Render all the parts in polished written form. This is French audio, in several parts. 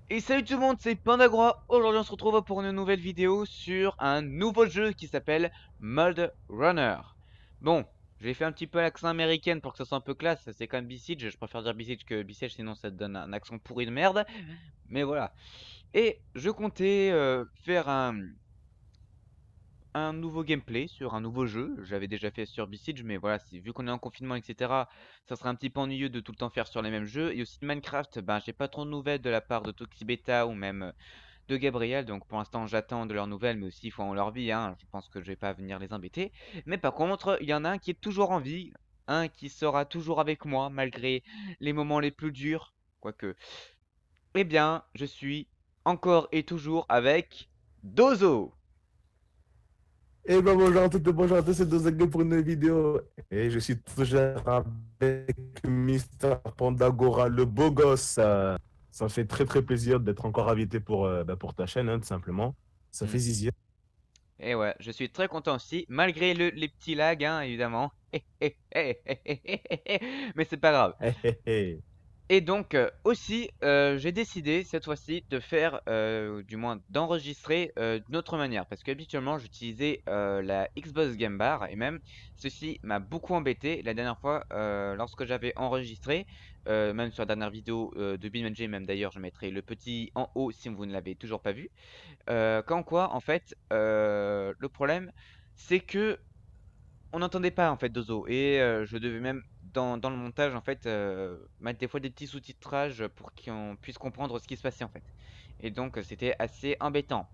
Et salut tout le monde, c'est Pandagora. Aujourd'hui on se retrouve pour une nouvelle vidéo sur un nouveau jeu qui s'appelle Mud Runner. Bon, j'ai fait un petit peu l'accent américain pour que ça soit un peu classe, c'est quand même Besiege, je préfère dire Besiege que Besiege sinon ça te donne un accent pourri de merde. Mais voilà. Et je comptais faire un nouveau gameplay sur un nouveau jeu. J'avais déjà fait sur Besiege, mais voilà, vu qu'on est en confinement, etc., ça serait un petit peu ennuyeux de tout le temps faire sur les mêmes jeux. Et aussi de Minecraft, ben j'ai pas trop de nouvelles de la part de Toxibeta ou même de Gabriel, donc pour l'instant j'attends de leurs nouvelles, mais aussi ils font leur vie, hein. Je pense que je vais pas venir les embêter. Mais par contre, il y en a un qui est toujours en vie, un qui sera toujours avec moi malgré les moments les plus durs, quoique. Eh bien, je suis encore et toujours avec Dozo. Eh ben bonjour à tous, c'est Dozag pour une nouvelle vidéo. Et je suis toujours avec Mister Pandagora, le beau gosse. Ça me fait très très plaisir d'être encore invité pour ta chaîne, hein, tout simplement. Ça Hmm. fait zizir. Et ouais, je suis très content aussi, malgré les petits lags, hein, évidemment. Mais c'est pas grave. Hé, hé, hé. Et donc aussi, j'ai décidé cette fois-ci de faire, du moins d'enregistrer d'une autre manière. Parce qu'habituellement, j'utilisais la Xbox Game Bar. Et même, ceci m'a beaucoup embêté. La dernière fois, lorsque j'avais enregistré, même sur la dernière vidéo de BeamNG, même d'ailleurs, je mettrai le petit en haut si vous ne l'avez toujours pas vu. Comme quoi, en fait, le problème, c'est que on n'entendait pas en fait Dozo et je devais même dans le montage en fait mettre des fois des petits sous-titrages pour qu'on puisse comprendre ce qui se passait en fait. Et donc c'était assez embêtant.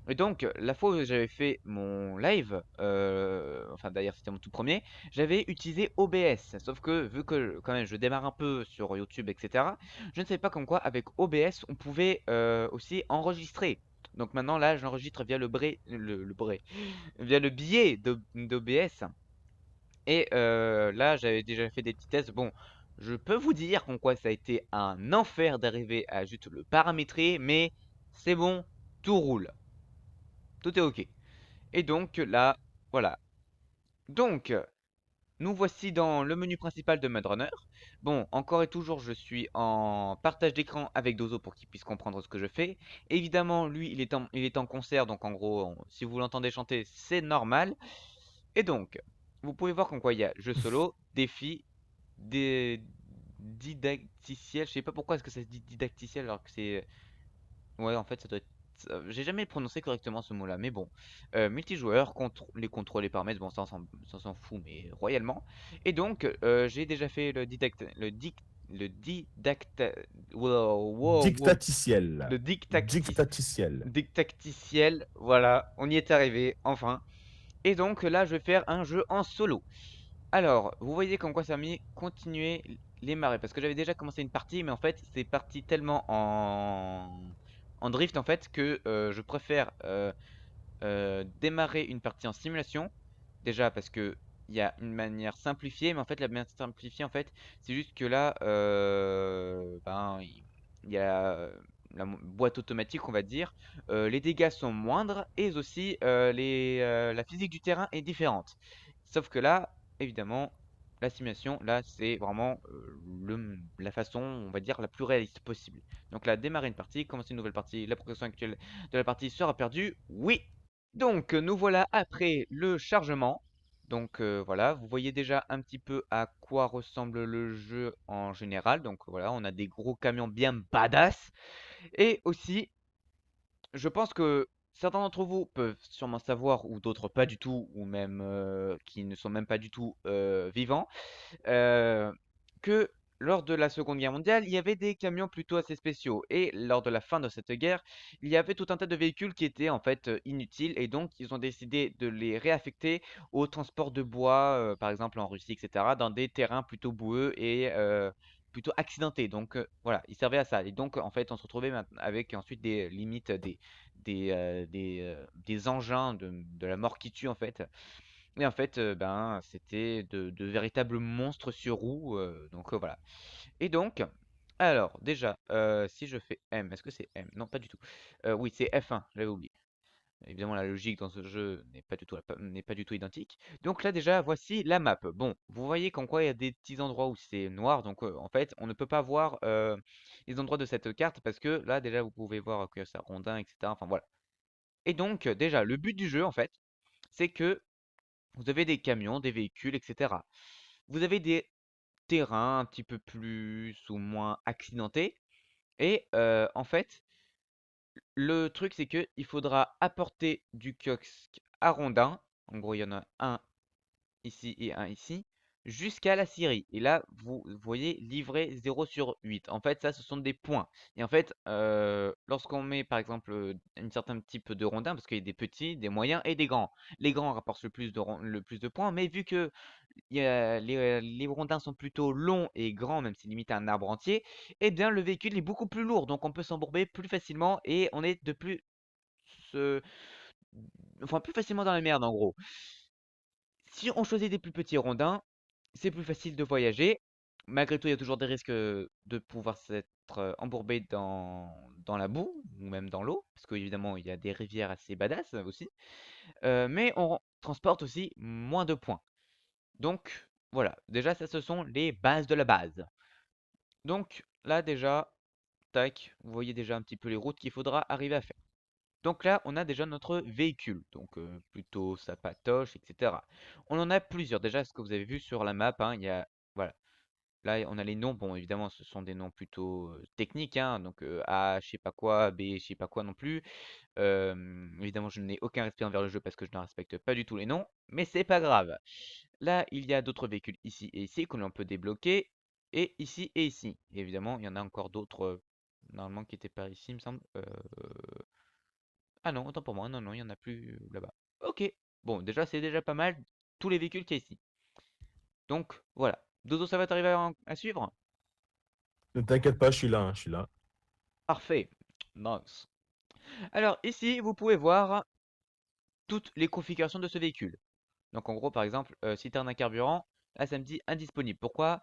Et donc la fois où j'avais fait mon live, enfin d'ailleurs c'était mon tout premier, j'avais utilisé OBS. Sauf que vu que quand même je démarre un peu sur YouTube, etc., je ne savais pas comme quoi avec OBS on pouvait aussi enregistrer. Donc maintenant là j'enregistre via via le biais d'OBS. Et là, j'avais déjà fait des petits tests. Bon, je peux vous dire qu'en quoi ça a été un enfer d'arriver à juste le paramétrer, mais c'est bon, tout roule. Tout est OK. Et donc là, voilà. Donc, nous voici dans le menu principal de Mud Runner. Bon, encore et toujours, je suis en partage d'écran avec Dozo pour qu'il puisse comprendre ce que je fais. Évidemment, lui, il est en concert, donc en gros, si vous l'entendez chanter, c'est normal. Et donc, vous pouvez voir qu'en quoi il y a jeu solo, défi, des didacticiel. Je sais pas pourquoi est-ce que ça se dit didacticiel alors que c'est. Ouais, en fait, ça doit être. J'ai jamais prononcé correctement ce mot-là, mais bon. Multijoueur, les contrôles, les paramètres, bon, ça on s'en fout, mais royalement. Et donc, j'ai déjà fait le didacta. Wow, wow, wow. Dictaticiel. Le Dictaticiel. didacticiel, voilà, on y est arrivé, enfin. Et donc là, je vais faire un jeu en solo. Alors, vous voyez comme quoi ça m'a mis continuer les marées. Parce que j'avais déjà commencé une partie, mais en fait, c'est parti tellement en drift en fait que je préfère démarrer une partie en simulation. Déjà parce que il y a une manière simplifiée, mais en fait, la manière simplifiée, en fait, c'est juste que là, ben, il y a boîte automatique, on va dire. Les dégâts sont moindres et aussi la physique du terrain est différente. Sauf que là, évidemment, la simulation, là, c'est vraiment la façon, on va dire, la plus réaliste possible. Donc là, démarrer une partie, commencer une nouvelle partie, la progression actuelle de la partie sera perdue. Oui! Donc, nous voilà après le chargement. Donc voilà, vous voyez déjà un petit peu à quoi ressemble le jeu en général. Donc voilà, on a des gros camions bien badass. Et aussi, je pense que certains d'entre vous peuvent sûrement savoir, ou d'autres pas du tout, ou même qui ne sont même pas du tout vivants, euh, que lors de la Seconde Guerre mondiale, il y avait des camions plutôt assez spéciaux. Et lors de la fin de cette guerre, il y avait tout un tas de véhicules qui étaient en fait inutiles. Et donc, ils ont décidé de les réaffecter au transport de bois, par exemple en Russie, etc., dans des terrains plutôt boueux et plutôt accidentés. Donc, voilà, ils servaient à ça. Et donc, en fait, on se retrouvait avec ensuite des limites, des engins de la mort qui tue, en fait. Et en fait, ben, c'était de véritables monstres sur roues, donc voilà. Et donc, alors déjà, si je fais M, est-ce que c'est M? Non, pas du tout. Oui, c'est F1, j'avais oublié. Évidemment, la logique dans ce jeu n'est pas du tout identique. Donc là, déjà, voici la map. Bon, vous voyez qu'en quoi il y a des petits endroits où c'est noir. Donc, en fait, on ne peut pas voir les endroits de cette carte parce que là, déjà, vous pouvez voir que ça rondin, etc. Enfin, voilà. Et donc, déjà, le but du jeu, en fait, c'est que vous avez des camions, des véhicules, etc. Vous avez des terrains un petit peu plus ou moins accidentés. Et en fait, le truc, c'est que il faudra apporter du kiosque à rondin. En gros, il y en a un ici et un ici, jusqu'à la Syrie. Et là, vous voyez livré 0/8. En fait, ça, ce sont des points. Et en fait, lorsqu'on met par exemple un certain type de rondin, parce qu'il y a des petits, des moyens et des grands. Les grands rapportent le plus de points, mais vu que les rondins sont plutôt longs et grands, même si limite à un arbre entier, eh bien le véhicule est beaucoup plus lourd. Donc on peut s'embourber plus facilement et on est de plus... se- Enfin, plus facilement dans la merde en gros. Si on choisit des plus petits rondins, c'est plus facile de voyager. Malgré tout, il y a toujours des risques de pouvoir s'être embourbé dans la boue ou même dans l'eau, parce qu'évidemment, il y a des rivières assez badass aussi. Mais on transporte aussi moins de points. Donc, voilà. Déjà, ça, ce sont les bases de la base. Donc, là, déjà, tac, vous voyez déjà un petit peu les routes qu'il faudra arriver à faire. Donc là, on a déjà notre véhicule, donc plutôt sa patoche, etc. On en a plusieurs. Déjà, ce que vous avez vu sur la map, hein, il y a, voilà. Là, on a les noms. Bon, évidemment, ce sont des noms plutôt techniques, hein, donc A, je sais pas quoi, B, je sais pas quoi non plus. Évidemment, je n'ai aucun respect envers le jeu parce que je ne respecte pas du tout les noms, mais c'est pas grave. Là, il y a d'autres véhicules ici et ici que l'on peut débloquer, et ici et ici. Et évidemment, il y en a encore d'autres, normalement, qui étaient par ici, il me semble. Ah non, autant pour moi, non, non, il n'y en a plus là-bas. Ok, bon, déjà, c'est déjà pas mal, tous les véhicules qu'il y a ici. Donc, voilà. Dodo, ça va t'arriver à suivre? Ne t'inquiète pas, je suis là, hein, je suis là. Parfait. Nice. Alors, ici, vous pouvez voir toutes les configurations de ce véhicule. Donc, en gros, par exemple, citerne à carburant, là, ça me dit indisponible. Pourquoi?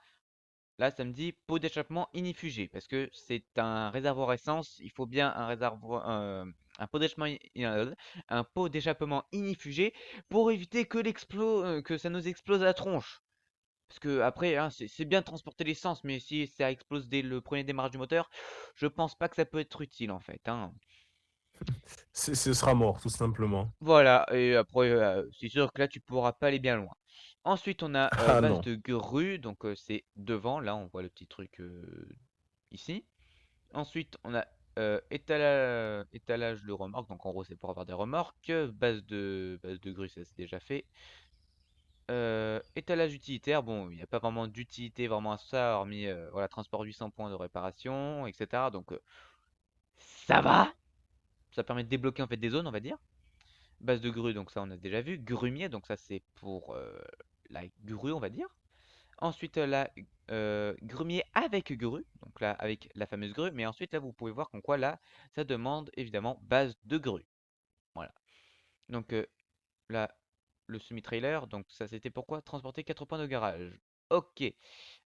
Là, ça me dit pot d'échappement inifugé, parce que c'est un réservoir essence. Il faut bien un pot d'échappement, un pot d'échappement inifugé pour éviter que ça nous explose à la tronche. Parce que après, hein, c'est bien de transporter l'essence, mais si ça explose dès le premier démarrage du moteur, je pense pas que ça peut être utile en fait, hein. Ce sera mort, tout simplement. Voilà, et après, c'est sûr que là, tu pourras pas aller bien loin. Ensuite, on a Ah base non. de grue, donc c'est devant. Là, on voit le petit truc ici. Ensuite, on a étalage de remorque, donc en gros, c'est pour avoir des remorques. Base de grue, ça c'est déjà fait. Étalage utilitaire, bon, il n'y a pas vraiment d'utilité vraiment à ça, hormis voilà, transport 800 points de réparation, etc. Donc ça va, ça permet de débloquer en fait des zones, on va dire. Base de grue, donc ça on a déjà vu. Grumier, donc ça c'est pour la grue, on va dire. Ensuite là, grumier avec grue, donc là avec la fameuse grue. Mais ensuite là, vous pouvez voir qu'en quoi là, ça demande évidemment base de grue. Voilà. Donc là, le semi-trailer, donc ça c'était pourquoi transporter 4 points de garage. Ok.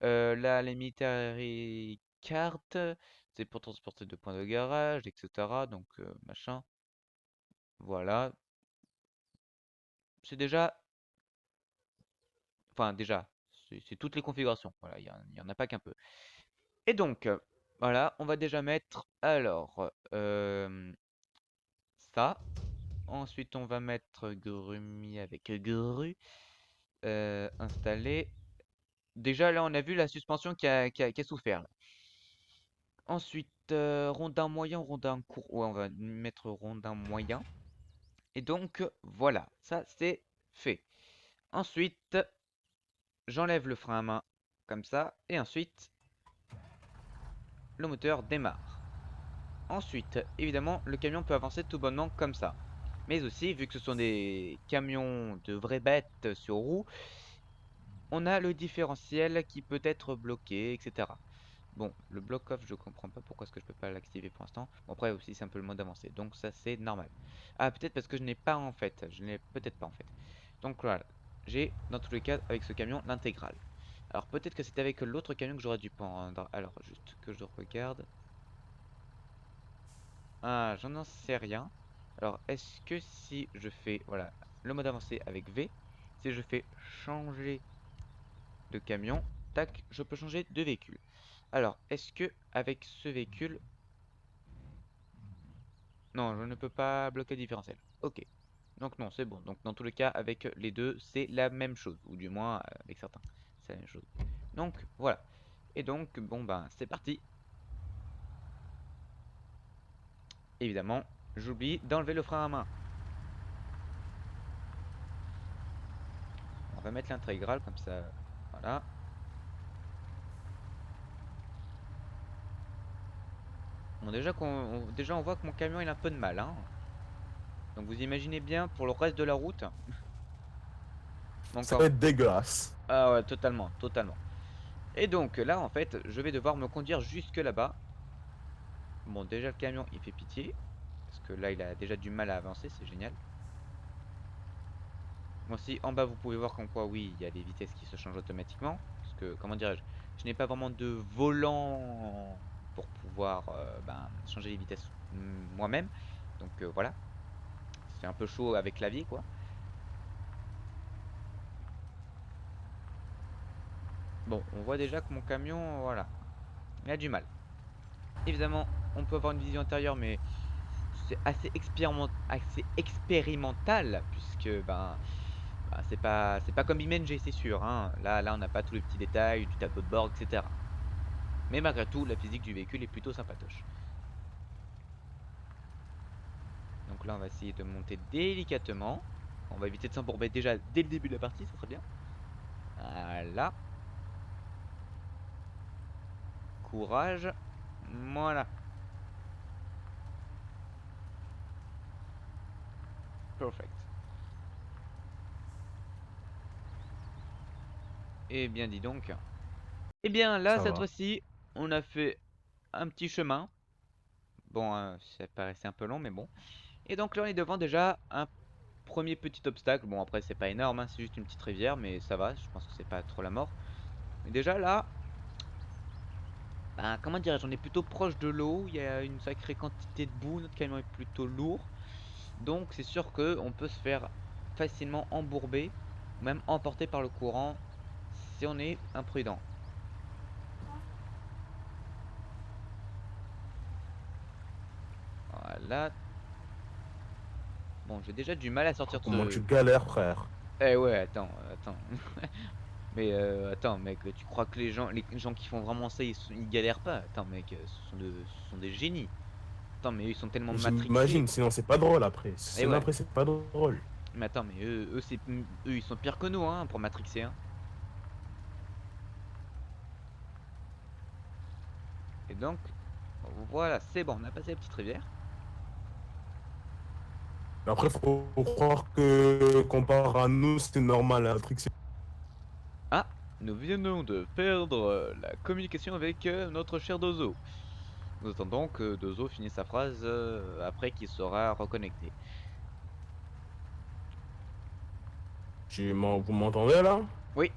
Là, les military cartes, c'est pour transporter 2 points de garage, etc. Donc machin. Voilà. C'est déjà Enfin, déjà, c'est toutes les configurations. Voilà, il y en a pas qu'un peu. Et donc, voilà, on va déjà mettre, alors, ça. Ensuite, on va mettre Grumi avec grue installé. Déjà, là, on a vu la suspension qui a souffert, là. Ensuite, rondin moyen, rondin court. Ouais, on va mettre rondin moyen. Et donc, voilà, ça, c'est fait. Ensuite, j'enlève le frein à main, comme ça. Et ensuite, le moteur démarre. Ensuite, évidemment, le camion peut avancer tout bonnement comme ça. Mais aussi, vu que ce sont des camions de vraies bêtes sur roues, on a le différentiel qui peut être bloqué, etc. Bon, le block-off, je comprends pas pourquoi est-ce que je peux pas l'activer pour l'instant. Bon, après aussi, c'est un peu le mode avancé, donc ça c'est normal. Ah, peut-être parce que je n'ai pas en fait. Je n'ai peut-être pas en fait. Donc voilà, j'ai dans tous les cas avec ce camion l'intégrale. Alors peut-être que c'était avec l'autre camion que j'aurais dû prendre. Alors, juste que je regarde. Ah, j'en sais rien. Alors, est-ce que si je fais, voilà, le mode avancé avec V, si je fais changer de camion, tac, je peux changer de véhicule. Alors, est-ce que avec ce véhicule, non, je ne peux pas bloquer le différentiel. Ok. Donc non, c'est bon. Donc dans tous les cas, avec les deux, c'est la même chose. Ou du moins, avec certains, c'est la même chose. Donc voilà. Et donc, bon ben, c'est parti. Évidemment, j'oublie d'enlever le frein à main. On va mettre l'intégrale comme ça. Voilà. Bon, déjà on voit que mon camion il a un peu de mal, hein. Donc vous imaginez bien pour le reste de la route. Donc Ça va être dégueulasse. ah ouais, totalement, totalement. Et donc là, en fait, je vais devoir me conduire jusque là-bas. Bon, déjà le camion il fait pitié. Parce que là, il a déjà du mal à avancer, c'est génial. Bon, si en bas, vous pouvez voir qu'en quoi, oui, il y a les vitesses qui se changent automatiquement. Parce que, comment dirais-je, je n'ai pas vraiment de volant pour pouvoir ben, changer les vitesses moi-même. Donc voilà, c'est un peu chaud avec clavier, quoi. Bon, on voit déjà que mon camion, voilà, il a du mal. Évidemment, on peut avoir une vision intérieure, mais c'est assez expérimental, puisque ben, c'est pas comme IMG, c'est sûr, hein. Là, on n'a pas tous les petits détails du tableau de bord, etc. Mais malgré tout, la physique du véhicule est plutôt sympatoche. Donc là, on va essayer de monter délicatement. On va éviter de s'embourber déjà dès le début de la partie, ça serait bien. Voilà. Courage. Voilà. Perfect. Eh bien, dis donc. Eh bien, là, Ça cette va. fois-ci, on a fait un petit chemin. Bon, ça paraissait un peu long, mais bon. Et donc là, on est devant déjà un premier petit obstacle. Bon, après, c'est pas énorme, hein, c'est juste une petite rivière, mais ça va. Je pense que c'est pas trop la mort. Mais déjà là, ben, comment dirais-je, on est plutôt proche de l'eau. Il y a une sacrée quantité de boue. Notre camion est plutôt lourd. Donc, c'est sûr que on peut se faire facilement embourber, ou même emporter par le courant si on est imprudent. Voilà. Bon, j'ai déjà du mal à Oh, sortir de comment tu ce. galères, frère. Eh ouais, attends, attends. Mais attends, mec, tu crois que les gens qui font vraiment ça, ils galèrent pas? Attends, mec, ce sont des génies. Attends, mais eux, ils sont tellement matrixés. J'imagine, sinon c'est pas drôle après. Et Sinon ouais. après, c'est pas drôle. Mais attends, mais eux, ils sont pires que nous, hein, pour matrixer, hein. Et donc, voilà, c'est bon, on a passé la petite rivière. Mais après, faut croire que comparé à nous, c'est normal. Un truc, c'est Ah, nous venons de perdre la communication avec notre cher Dozo. Nous attendons que Dozo finisse sa phrase après qu'il sera reconnecté. Vous m'entendez là? Oui.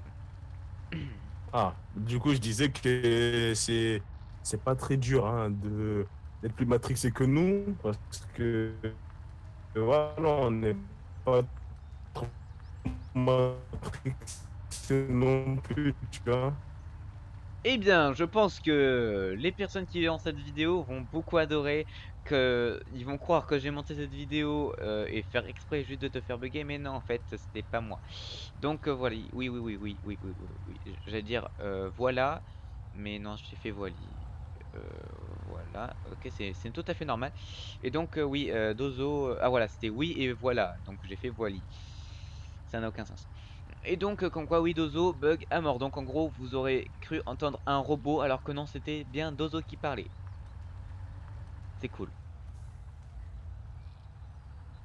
Ah, du coup, je disais que c'est pas très dur hein, de d'être plus matrixé que nous parce que voilà, on n'est pas trop matrixé non plus, tu vois. Eh bien, je pense que les personnes qui verront cette vidéo vont beaucoup adorer, que ils vont croire que j'ai monté cette vidéo et faire exprès juste de te faire bugger, mais non, en fait, c'était pas moi. Donc voilà, oui, oui, oui, oui, oui, oui, oui, oui, j'allais dire voilà, mais non, j'ai fait voili. Euh, voilà, ok, c'est tout à fait normal. Et donc oui, Dozo, ah voilà, c'était oui et voilà, donc j'ai fait voili. Ça n'a aucun sens. Et donc, comme quoi, oui, Dozo bug à mort. Donc, en gros, vous aurez cru entendre un robot alors que non, c'était bien Dozo qui parlait. C'est cool.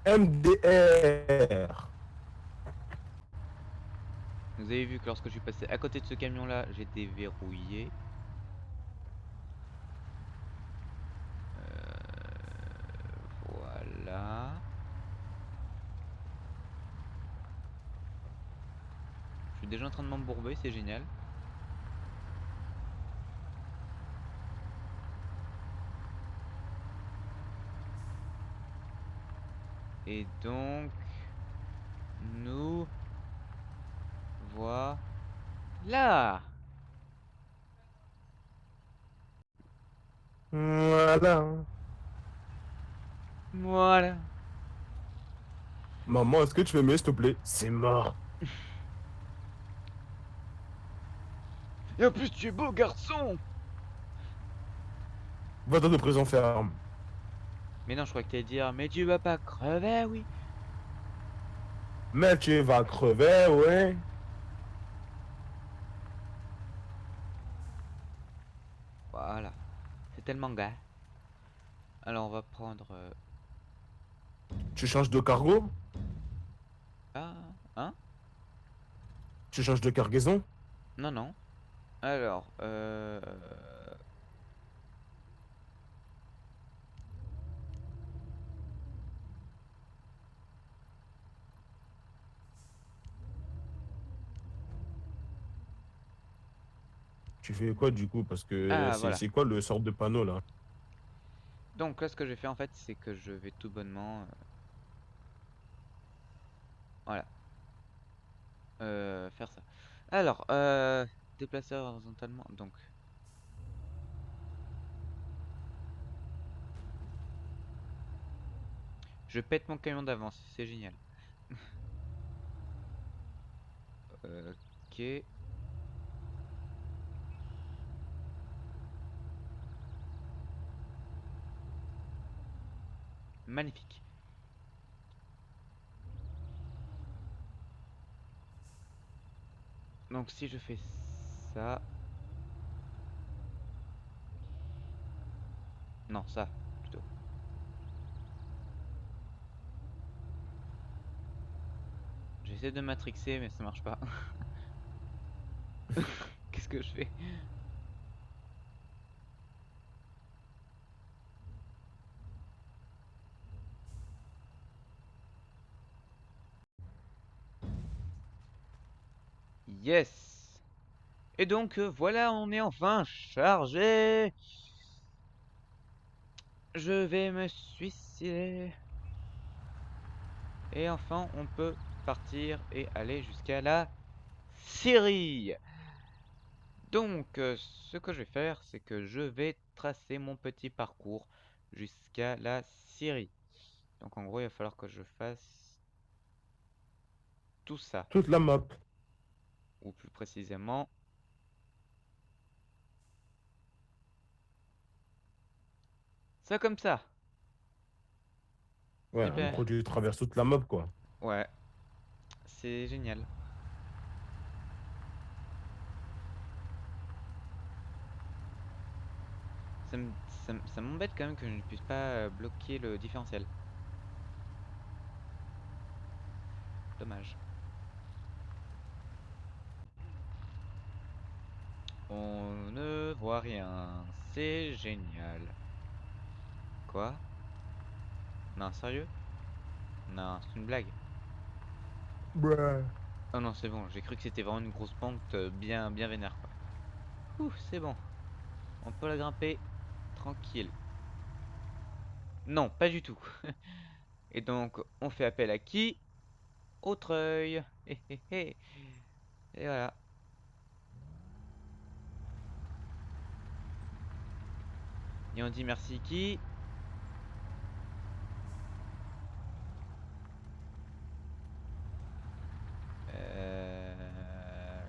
MDR. Vous avez vu que lorsque je suis passé à côté de ce camion-là, j'ai déverrouillé. Voilà. Je suis déjà en train de m'embourber, c'est génial. Et donc, nous voilà. Voilà. Voilà. Maman, est-ce que tu veux m'aider, s'il te plaît? C'est mort. Et en plus, tu es beau garçon. Va-t'en de prison ferme. Mais non, je crois que t'allais dire, mais tu vas pas crever, oui. Mais tu vas crever, ouais. Voilà. C'est tellement gay. Alors, on va prendre... Tu changes de cargo? Ah, hein? Tu changes de cargaison? Non, non. Alors, Tu fais quoi du coup? Parce que ah, c'est voilà. c'est quoi le sort de panneau là? Donc là, ce que je vais faire, en fait, c'est que je vais tout bonnement... voilà. Faire ça. Alors, déplacer horizontalement. Donc, je pète mon camion d'avance. C'est génial. Ok. Magnifique. Donc, si je fais ça... Non, ça, plutôt. J'essaie de matrixer, mais ça marche pas. Qu'est-ce que je fais? Yes! Et donc, voilà, on est enfin chargé. Je vais me suicider. Et enfin, on peut partir et aller jusqu'à la Syrie. Donc, ce que je vais faire, c'est que je vais tracer mon petit parcours jusqu'à la Syrie. Donc, en gros, il va falloir que je fasse tout ça. Toute la map. Ou plus précisément, ça comme ça. Ouais, en Super. gros, tu traverses toute la map quoi. Ouais, c'est génial. Ça m'embête quand même que je ne puisse pas bloquer le différentiel. Dommage. On ne voit rien. C'est génial. Quoi? Non, sérieux? Non, c'est une blague. Bruh. Oh non, c'est bon. J'ai cru que c'était vraiment une grosse pente bien vénère, quoi. Ouh, c'est bon. On peut la grimper tranquille. Non, pas du tout. Et donc, on fait appel à qui? Au treuil. Hé, hé, hé. Et voilà. Et on dit merci qui?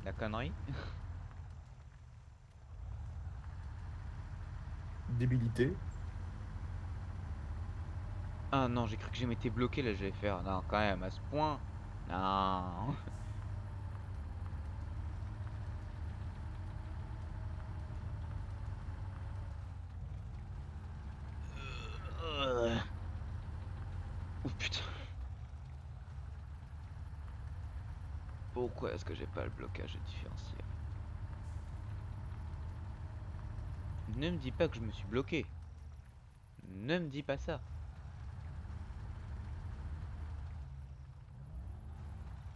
La connerie. Débilité. Ah non, j'ai cru que je m'étais bloqué là, je vais faire. Non, quand même, à ce point. Non. Oh putain. Pourquoi est-ce que j'ai pas le blocage différentiel? Ne me dis pas que je me suis bloqué. Ne me dis pas ça.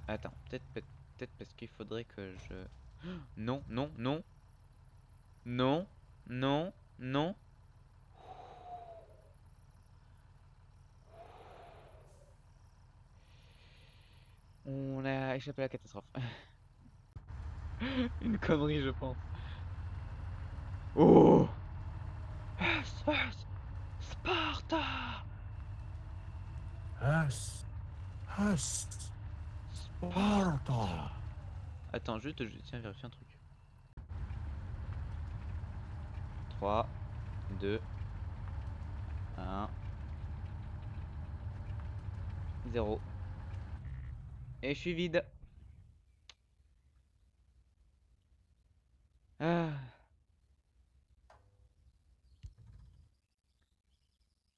Attends, peut-être parce qu'il faudrait que je... Non, non, non, non, non, non. On a échappé à la catastrophe. Une connerie, je pense. Oh! SS Sparta! Has, has, Sparta! Sparta. Attends, je tiens à vérifier un truc. 3, 2, 1, 0. Et je suis vide. Ah.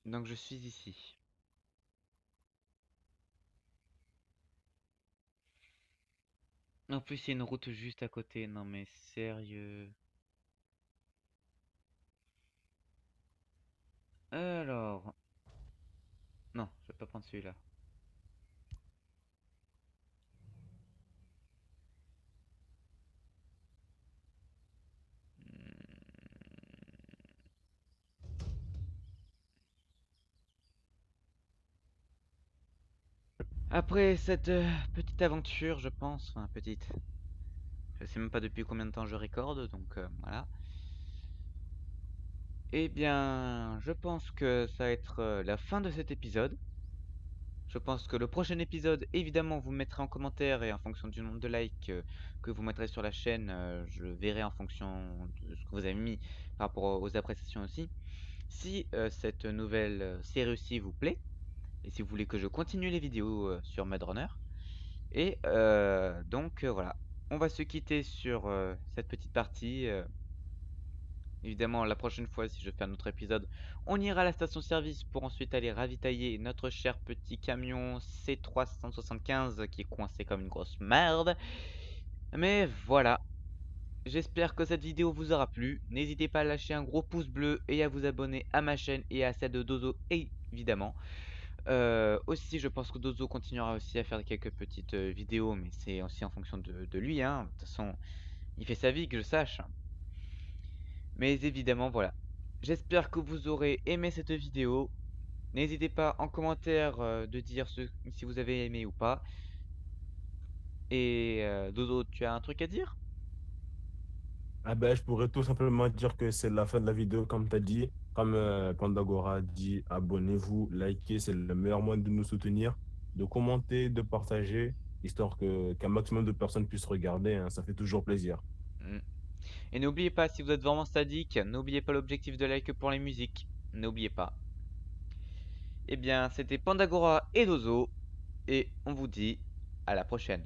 Donc je suis ici. En plus, il y a une route juste à côté. Non mais sérieux. Alors... Non, je vais pas prendre celui-là. Après cette petite aventure, je pense, enfin petite, je sais même pas depuis combien de temps je recorde, donc voilà. Eh bien, je pense que ça va être la fin de cet épisode. Je pense que le prochain épisode, évidemment, vous me mettrez en commentaire et en fonction du nombre de likes que vous mettrez sur la chaîne, je verrai en fonction de ce que vous avez mis par rapport aux appréciations aussi. Si cette nouvelle série aussi vous plaît, et si vous voulez que je continue les vidéos sur Mad Runner, et donc voilà, on va se quitter sur cette petite partie. Évidemment, la prochaine fois, si je fais un autre épisode, on ira à la station-service pour ensuite aller ravitailler notre cher petit camion C375 qui est coincé comme une grosse merde. Mais voilà, j'espère que cette vidéo vous aura plu. N'hésitez pas à lâcher un gros pouce bleu et à vous abonner à ma chaîne et à celle de Dozo évidemment. Aussi, je pense que Dozo continuera aussi à faire quelques petites vidéos, mais c'est aussi en fonction de lui, hein. De toute façon, il fait sa vie, que je sache. Mais évidemment, voilà. J'espère que vous aurez aimé cette vidéo. N'hésitez pas en commentaire de dire si vous avez aimé ou pas. Et Dodo, tu as un truc à dire? Ah ben, je pourrais tout simplement dire que c'est la fin de la vidéo, comme tu as dit. Comme Pandagora a dit, abonnez-vous, likez, c'est le meilleur moyen de nous soutenir, de commenter, de partager, histoire que qu'un maximum de personnes puissent regarder, hein, ça fait toujours plaisir. Mm. Et n'oubliez pas, si vous êtes vraiment sadique, n'oubliez pas l'objectif de like pour les musiques. N'oubliez pas. Eh bien, c'était Pandagora et Dozo. Et on vous dit à la prochaine.